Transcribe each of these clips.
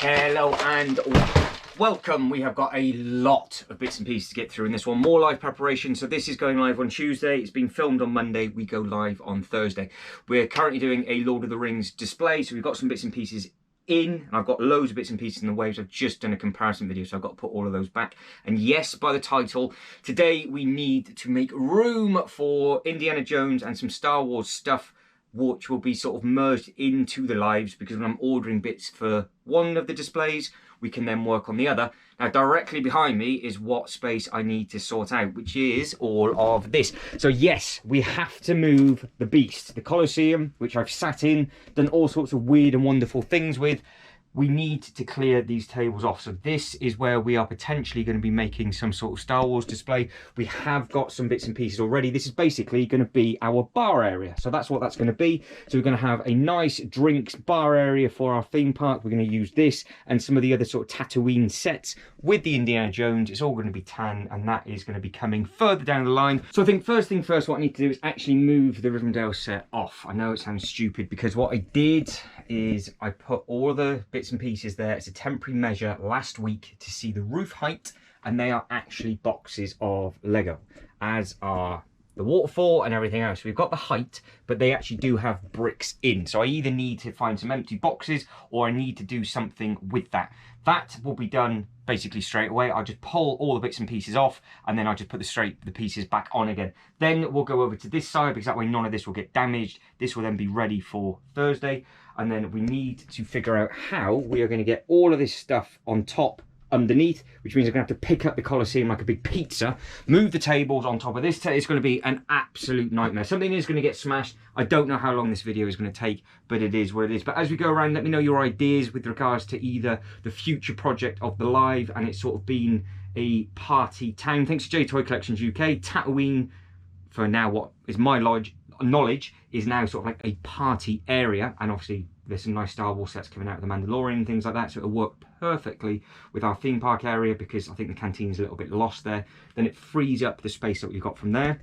Hello and welcome. We have got a lot of bits and pieces to get through in this one. More live preparation. So this is going live on Tuesday. It's been filmed on Monday. We go live on Thursday. We're currently doing a Lord of the Rings display. So we've got some bits and pieces in, and I've got loads of bits and pieces in the waves. I've just done a comparison video, so I've got to put all of those back. And yes, by the title, today we need to make room for Indiana Jones and some Star Wars stuff, which will be sort of merged into the lives, because when I'm ordering bits for one of the displays, we can then work on the other. Now, directly behind me is what space I need to sort out, which is all of this. So yes, we have to move the beast, the Colosseum, which I've sat in, done all sorts of weird and wonderful things with. We need to clear these tables off. So this is where we are potentially going to be making some sort of Star Wars display. We have got some bits and pieces already. This is basically going to be our bar area. So that's what that's going to be. So we're going to have a nice drinks bar area for our theme park. We're going to use this and some of the other sort of Tatooine sets with the Indiana Jones. It's all going to be tan, and that is going to be coming further down the line. So I think first thing first, what I need to do is actually move the Rivendell set off. I know it sounds stupid, because what I did is I put all the bits and pieces there. It's a temporary measure last week to see the roof height, and they are actually boxes of Lego, as are the waterfall and everything else. We've got the height, but they actually do have bricks in. So I either need to find some empty boxes, or I need to do something with that. That will be done basically straight away. I'll just pull all the bits and pieces off, and then I'll just put the pieces back on again. Then we'll go over to this side, because that way none of this will get damaged. This will then be ready for Thursday. And then we need to figure out how we are going to get all of this stuff on top underneath, which means I'm going to have to pick up the Colosseum like a big pizza, move the tables on top of this. It's going to be an absolute nightmare. Something is going to get smashed. I don't know how long this video is going to take, but it is what it is. But as we go around, let me know your ideas with regards to either the future project of the live, and it's sort of been a party town. Thanks to J Toy Collections UK. Tatooine, for now, what is my knowledge, is now sort of like a party area, and obviously there's some nice Star Wars sets coming out of the Mandalorian and things like that, so it'll work perfectly with our theme park area, because I think the canteen's a little bit lost there. Then it frees up the space that we've got from there.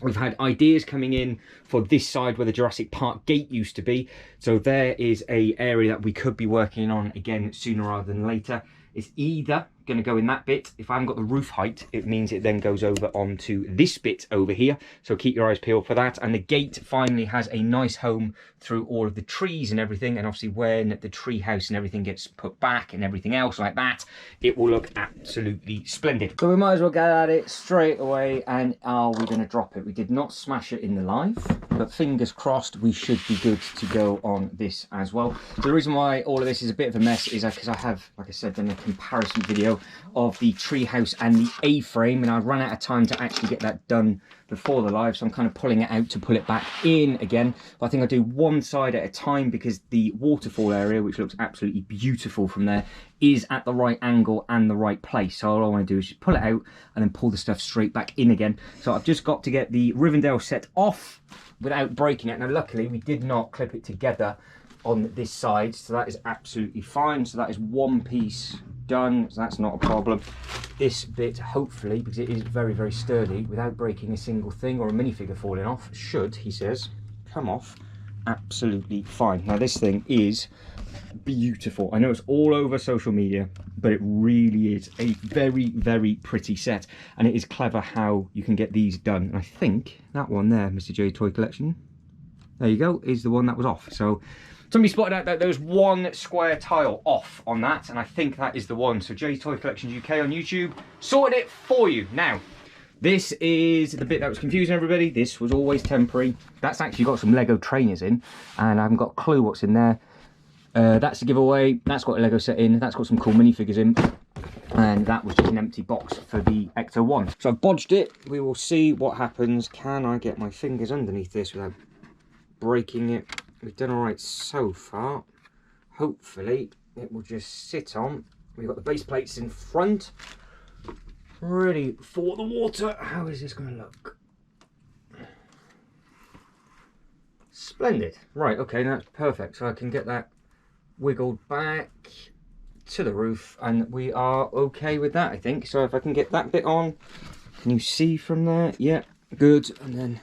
We've had ideas coming in for this side where the Jurassic Park gate used to be, so there is a area that we could be working on again sooner rather than later. It's either going to go in that bit. If I haven't got the roof height, it means it then goes over onto this bit over here, so keep your eyes peeled for that. And the gate finally has a nice home through all of the trees and everything, and obviously when the tree house and everything gets put back and everything else like that, it will look absolutely splendid. So we might as well get at it straight away. And are we going to drop it? We did not smash it in the live, but fingers crossed we should be good to go on this as well. So the reason why all of this is a bit of a mess is because I have, like I said, done a comparison video of the treehouse and the A-frame, and I ran out of time to actually get that done before the live, so I'm kind of pulling it out to pull it back in again. But I think I'll do one side at a time, because the waterfall area, which looks absolutely beautiful from there, is at the right angle and the right place. So all I want to do is just pull it out and then pull the stuff straight back in again. So I've just got to get the Rivendell set off without breaking it. Now luckily we did not clip it together on this side, so that is absolutely fine. So that is one piece done, so that's not a problem. This bit, hopefully, because it is very, very sturdy, without breaking a single thing or a minifigure falling off, should, he says, come off absolutely fine. Now this thing is beautiful. I know it's all over social media, but it really is a very, very pretty set, and it is clever how you can get these done. And I think that one there, Mr. J Toy Collection, there you go, is the one that was off. So somebody spotted out that there was one square tile off on that, and I think that is the one. So J Toy Collections UK on YouTube sorted it for you. Now, this is the bit that was confusing everybody. This was always temporary. That's actually got some Lego trainers in, and I haven't got a clue what's in there. That's a giveaway. That's got a Lego set in. That's got some cool minifigures in. And that was just an empty box for the Ecto 1. So I've bodged it. We will see what happens. Can I get my fingers underneath this without breaking it? We've done all right so far. Hopefully it will just sit on. We've got the base plates in front, ready for the water. How is this going to look? Splendid. Right, okay, now that's perfect. So I can get that wiggled back to the roof, and we are okay with that, I think. So if I can get that bit on, can you see from there? Yeah, good. And then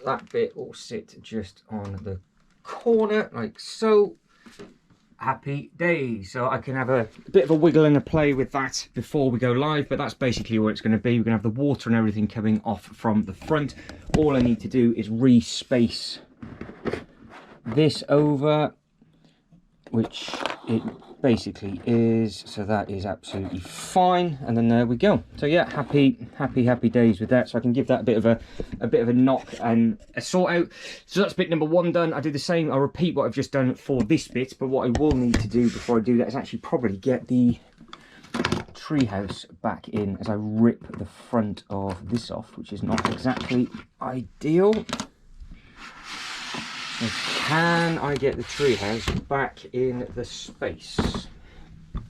that bit will sit just on the corner like so. Happy days. So I can have a bit of a wiggle and a play with that before we go live, but that's basically what it's going to be. We're going to have the water and everything coming off from the front. All I need to do is re-space this over, which it basically is, so that is absolutely fine, and then there we go. So yeah, happy days with that. So I can give that a bit of a knock and a sort out. So that's bit number one done. I do the same, I'll repeat what I've just done for this bit, but what I will need to do before I do that is actually probably get the treehouse back in as I rip the front of this off, which is not exactly ideal. So can I get the treehouse back in the space?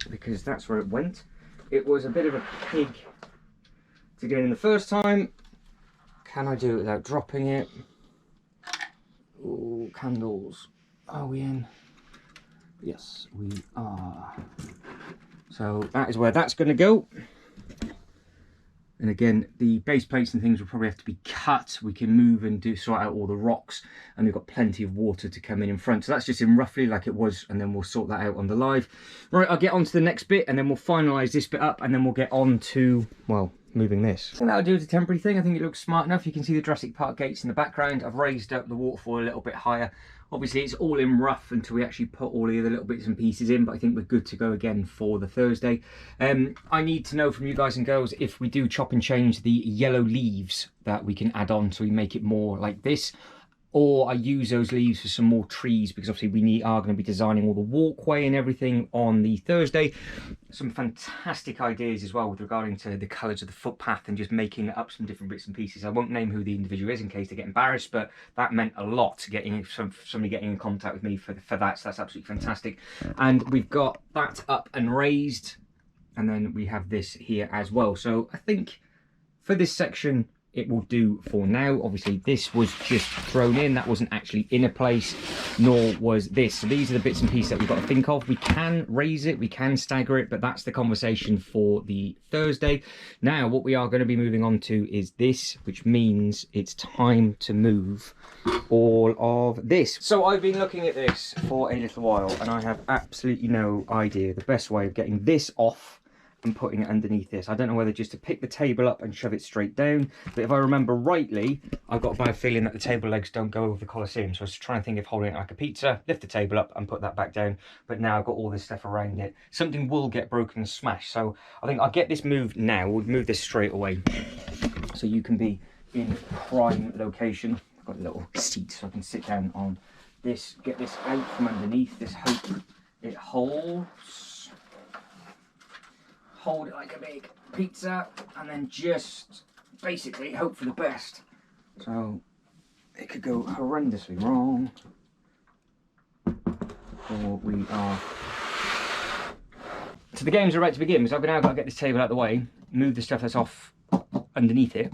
Because that's where it went. It was a bit of a pig to get in the first time. Can I do it without dropping it? Oh, candles. Are we in? Yes, we are. So that is where that's going to go. And again, the base plates and things will probably have to be cut. We can move and sort out all the rocks, and we've got plenty of water to come in front. So that's just in roughly like it was, and then we'll sort that out on the live. Right, I'll get on to the next bit, and then we'll finalise this bit up, and then we'll get on to, well, moving this. I think that'll do as a temporary thing. I think it looks smart enough. You can see the Jurassic Park gates in the background. I've raised up the waterfall a little bit higher. Obviously, it's all in rough until we actually put all the other little bits and pieces in, but I think we're good to go again for the Thursday. I need to know from you guys and girls if we do chop and change the yellow leaves that we can add on so we make it more like this, or I use those leaves for some more trees, because obviously we are going to be designing all the walkway and everything on the Thursday. Some fantastic ideas as well with regarding to the colours of the footpath and just making up some different bits and pieces. I won't name who the individual is in case they get embarrassed, but that meant a lot, getting somebody getting in contact with me for that, so that's absolutely fantastic. And we've got that up and raised, and then we have this here as well. So I think for this section it will do for now. Obviously this was just thrown in, that wasn't actually in a place, nor was this. So these are the bits and pieces that we've got to think of. We can raise it, we can stagger it, but that's the conversation for the Thursday. Now what we are going to be moving on to is this, which means it's time to move all of this. So I've been looking at this for a little while, and I have absolutely no idea the best way of getting this off and putting it underneath this. I don't know whether just to pick the table up and shove it straight down, but if I remember rightly, I've got a bad feeling that the table legs don't go over the Colosseum, so I was trying to think of holding it like a pizza, lift the table up and put that back down, but now I've got all this stuff around it. Something will get broken and smashed, so I think I'll get this moved now. We'll move this straight away so you can be in prime location. I've got a little seat so I can sit down on this, get this out from underneath this, hope it holds. Hold it like a big pizza, and then just basically hope for the best. So it could go horrendously wrong, or we are. So the games are about to begin, because I've now got to get this table out of the way, move the stuff that's off underneath it.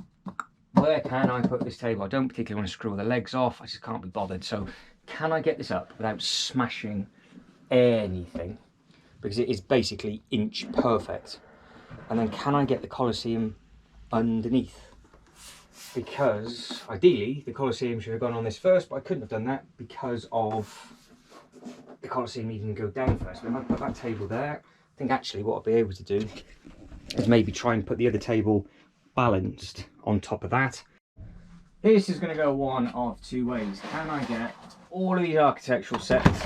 Where can I put this table? I don't particularly want to screw the legs off, I just can't be bothered. So can I get this up without smashing anything? Because it is basically inch perfect. And then can I get the Colosseum underneath? Because ideally the Colosseum should have gone on this first, but I couldn't have done that because of the Colosseum needing to go down first. But if I put that table there, I think actually what I'll be able to do is maybe try and put the other table balanced on top of that. This is going to go one of two ways. Can I get all of these architectural sets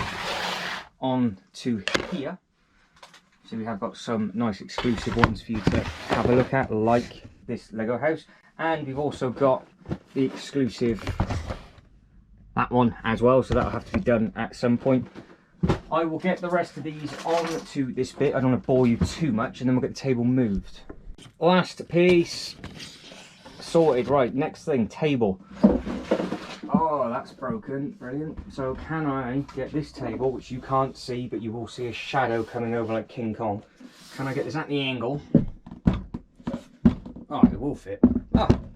onto here? So we have got some nice exclusive ones for you to have a look at, like this Lego house. And we've also got the exclusive, that one as well, so that'll have to be done at some point. I will get the rest of these onto this bit. I don't want to bore you too much, and then we'll get the table moved. Last piece sorted. Right, next thing, table. Oh, that's broken. Brilliant. So can I get this table, which you can't see, but you will see a shadow coming over like King Kong. Can I get this at the angle? Oh, it will fit.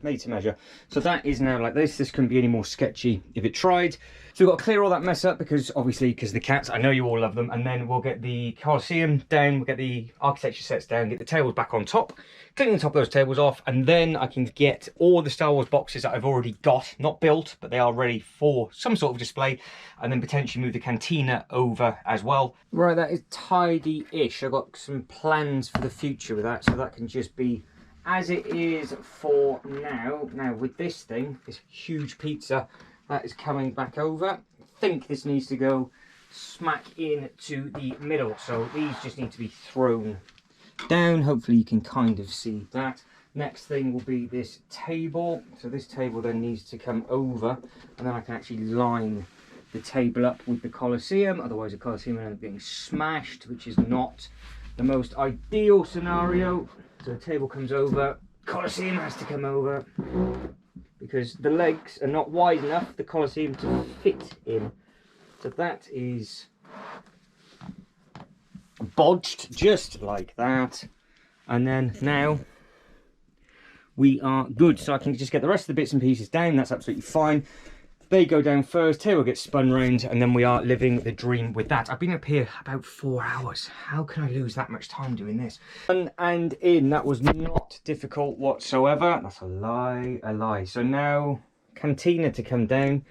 Made to measure. So that is now like this. This couldn't be any more sketchy if it tried. So we've got to clear all that mess up because obviously, because the cats, I know you all love them. And then we'll get the Colosseum down, we'll get the architecture sets down, get the tables back on top, clean the top of those tables off, and then I can get all the Star Wars boxes that I've already got, not built, but they are ready for some sort of display, and then potentially move the cantina over as well. Right, that is tidy-ish. I've got some plans for the future with that, so that can just be as it is for now. Now with this thing, this huge pizza, that is coming back over. I think this needs to go smack into the middle. So these just need to be thrown down. Hopefully you can kind of see that. Next thing will be this table. So this table then needs to come over, and then I can actually line the table up with the Colosseum. Otherwise the Colosseum will end up being smashed, which is not the most ideal scenario. So the table comes over, Colosseum has to come over because the legs are not wide enough for the Colosseum to fit in. So that is bodged just like that. And then now we are good. So I can just get the rest of the bits and pieces down. That's absolutely fine. They go down first, table gets spun round, and then we are living the dream with that. I've been up here about 4 hours. How can I lose that much time doing this? And in, that was not difficult whatsoever. That's a lie, a lie. So now, cantina to come down,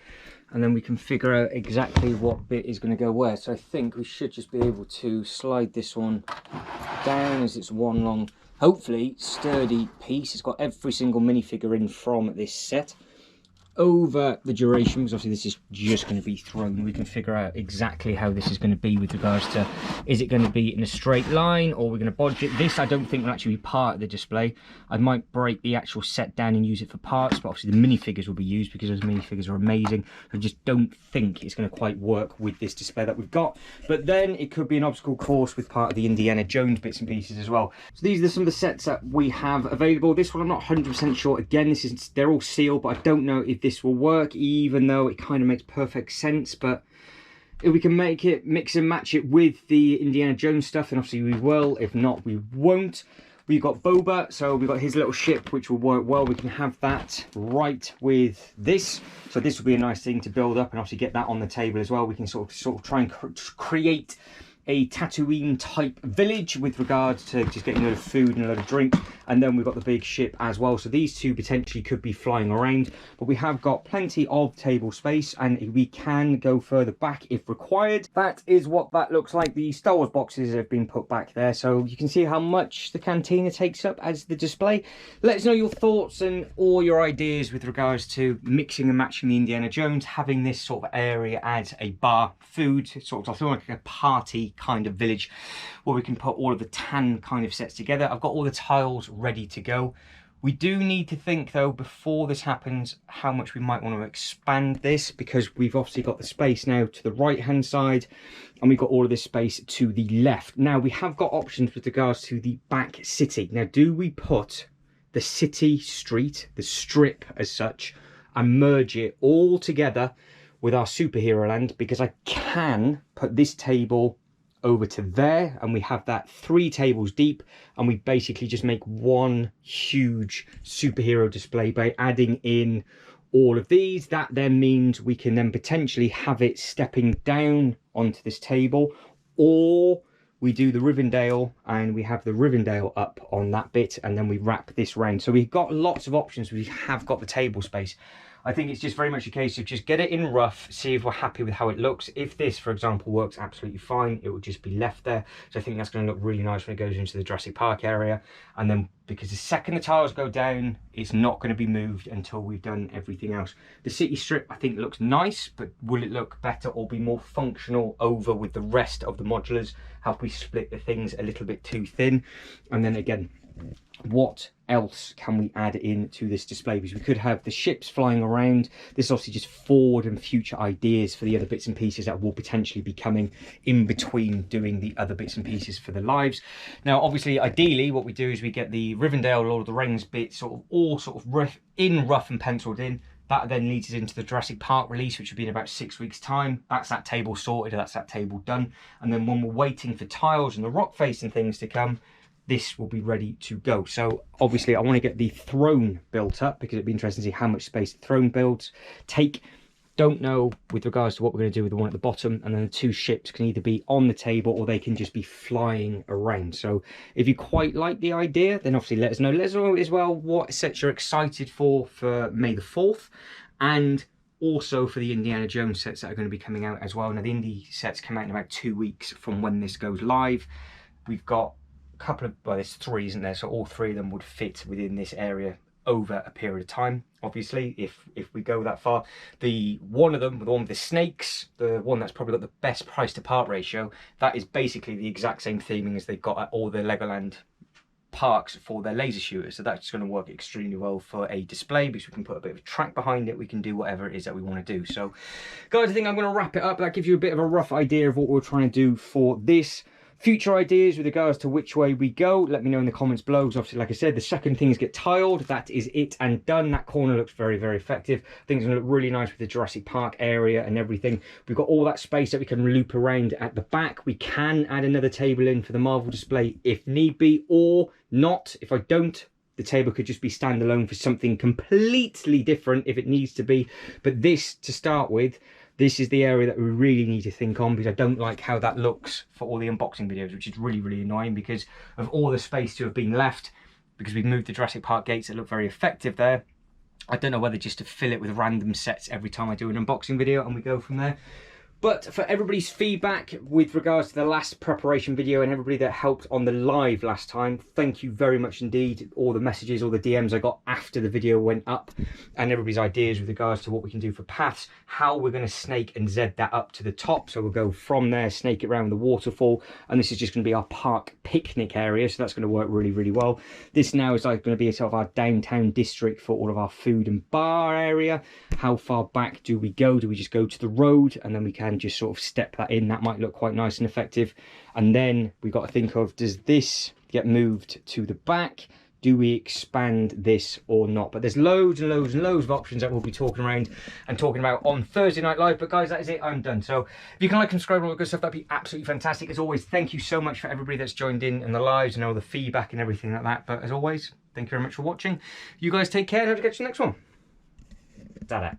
and then we can figure out exactly what bit is going to go where. So I think we should just be able to slide this one down as it's one long, hopefully sturdy piece. It's got every single minifigure in from this set. Over the duration, because obviously this is just going to be thrown, we can figure out exactly how this is going to be with regards to, is it going to be in a straight line, or we're going to bodge it. This I don't think will actually be part of the display. I might break the actual set down and use it for parts, but obviously the minifigures will be used because those minifigures are amazing. I just don't think it's going to quite work with this display that we've got. But then it could be an obstacle course with part of the Indiana Jones bits and pieces as well. So these are some of the sets that we have available. This one I'm not 100% sure. Again, they're all sealed, but I don't know if this will work, even though it kind of makes perfect sense. But if we can make it, mix and match it with the Indiana Jones stuff, then obviously we will. If not, we won't. We've got Boba, so we've got his little ship, which will work well. We can have that right with this. So this will be a nice thing to build up and obviously get that on the table as well. We can sort of try and create a Tatooine type village with regards to just getting a load of food and a load of drink, and then we've got the big ship as well. So these two potentially could be flying around, but we have got plenty of table space and we can go further back if required. That is what that looks like. The Star Wars boxes have been put back there, so you can see how much the cantina takes up as the display. Let us know your thoughts and all your ideas with regards to mixing and matching the Indiana Jones, having this sort of area as a bar, food, sort of like a party kind of village where we can put all of the tan kind of sets together. I've got all the tiles ready to go. We do need to think though, before this happens, how much we might want to expand this, because we've obviously got the space now to the right hand side and we've got all of this space to the left. Now we have got options with regards to the back city. Now, do we put the city street, the strip as such, and merge it all together with our superhero land? Because I can put this table over to there and we have that 3 tables deep, and we basically just make one huge superhero display by adding in all of these. That then means we can then potentially have it stepping down onto this table, or we do the Rivendell and we have the Rivendell up on that bit and then we wrap this round. So we've got lots of options. We have got the table space. I think it's just very much a case of just get it in rough, see if we're happy with how it looks. If this, for example, works absolutely fine, it will just be left there. So I think that's going to look really nice when it goes into the Jurassic Park area. And then, because the second the tiles go down, it's not going to be moved until we've done everything else. The city strip, I think, looks nice, but will it look better or be more functional over with the rest of the modulars? Have we split the things a little bit too thin? And then again, what else can we add in to this display? Because we could have the ships flying around. This is obviously just forward and future ideas for the other bits and pieces that will potentially be coming in between doing the other bits and pieces for the lives. Now, obviously, ideally, what we do is we get the Rivendell Lord of the Rings bit all rough and penciled in. That then leads us into the Jurassic Park release, which will be in about 6 weeks' time. That's that table sorted, that's that table done. And then when we're waiting for tiles and the rock face and things to come, this will be ready to go. So obviously I want to get the throne built up because it'd be interesting to see how much space the throne builds take. Don't know with regards to what we're going to do with the one at the bottom, and then the two ships can either be on the table or they can just be flying around. So if you quite like the idea, then obviously let us know. Let us know as well what sets you're excited for May the 4th, and also for the Indiana Jones sets that are going to be coming out as well. Now the indie sets come out in about 2 weeks from when this goes live. We've got a couple of, well, there's 3, isn't there? So all 3 of them would fit within this area over a period of time, obviously, if we go that far. The one with the snakes, the one that's probably got the best price to part ratio, that is basically the exact same theming as they've got at all the Legoland parks for their laser shooters. So that's going to work extremely well for a display because we can put a bit of a track behind it. We can do whatever it is that we want to do. So guys, I think I'm going to wrap it up. That gives you a bit of a rough idea of what we're trying to do for this. Future ideas with regards to which way we go, let me know in the comments below. Because obviously, like I said, the second thing is get tiled. That is it and done. That corner looks very, very effective. I think it's going to look really nice with the Jurassic Park area and everything. We've got all that space that we can loop around at the back. We can add another table in for the Marvel display if need be, or not. If I don't, the table could just be standalone for something completely different if it needs to be. But this, to start with, this is the area that we really need to think on, because I don't like how that looks for all the unboxing videos, which is really, really annoying because of all the space to have been left, because we've moved the Jurassic Park gates that look very effective there. I don't know whether just to fill it with random sets every time I do an unboxing video and we go from there. But for everybody's feedback with regards to the last preparation video and everybody that helped on the live last time, thank you very much indeed. All the messages, all the DMs I got after the video went up, and everybody's ideas with regards to what we can do for paths, how we're going to snake and zed that up to the top. So we'll go from there, snake it around the waterfall, and this is just going to be our park picnic area. So that's going to work really, really well. This now is like going to be sort of our downtown district for all of our food and bar area. How far back do we go? Do we just go to the road and then we can just sort of step that in? That might look quite nice and effective. And then we've got to think of, does this get moved to the back? Do we expand this or not? But there's loads and loads and loads of options that we'll be talking around and talking about on Thursday Night Live. But guys, that is it. I'm done. So if you can like and subscribe and all that good stuff, that'd be absolutely fantastic. As always, thank you so much for everybody that's joined in the lives and all the feedback and everything like that. But as always, thank you very much for watching. You guys take care and hope to catch you next one. Ta-da.